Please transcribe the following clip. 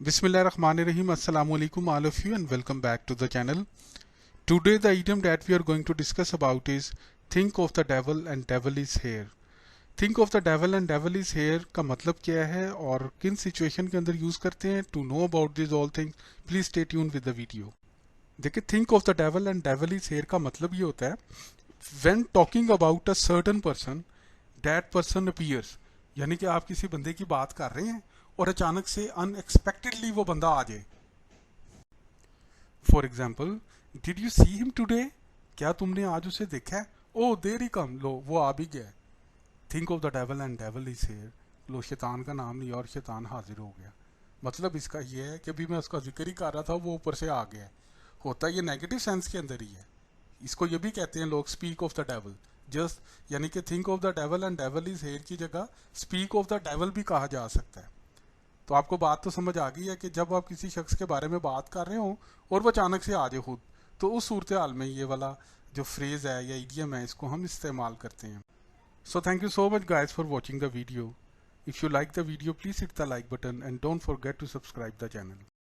Bismillahirrahmanirrahim. Assalamu alaikum all of you and welcome back to the channel. Today the item that we are going to discuss about is think of the devil and devil is here. Think of the devil and devil is here का मतलब क्या है और किन situation के अंदर use करते हैं. To know about these all things, please stay tuned with the video. देखिए, think of the devil and devil is here का मतलब ये होता है when talking about a certain person, that person appears. यानी कि आप किसी बंदे की बात कर रहे हैं और अचानक से अनएक्सपेक्टेडली वो बंदा आ जाए. For example, did you see him today? क्या तुमने आज उसे देखा है? ओ देर ही कम, लो वो आ भी गया. Think of the devil and devil is here. लो, शैतान का नाम लिया और शैतान हाजिर हो गया. मतलब इसका ये है कि अभी मैं उसका जिक्र ही कर रहा था, वो ऊपर से आ गया. होता ये नेगेटिव सेंस के अंदर ही है. इसको ये भी कहते हैं लोग speak of the devil. Just यानी कि think of the devil and devil is here की जगह स्पीक ऑफ द डेवल भी कहा जा सकता है. तो आपको बात तो समझ आ गई है कि जब आप किसी शख्स के बारे में बात कर रहे हो और वो अचानक से आ जाए खुद, तो उस सूरत हाल में ये वाला जो फ्रेज है या इडियम है, इसको हम इस्तेमाल करते हैं. So thank you so much guys for watching the video. If you like the video, please hit the like button and don't forget to subscribe the channel.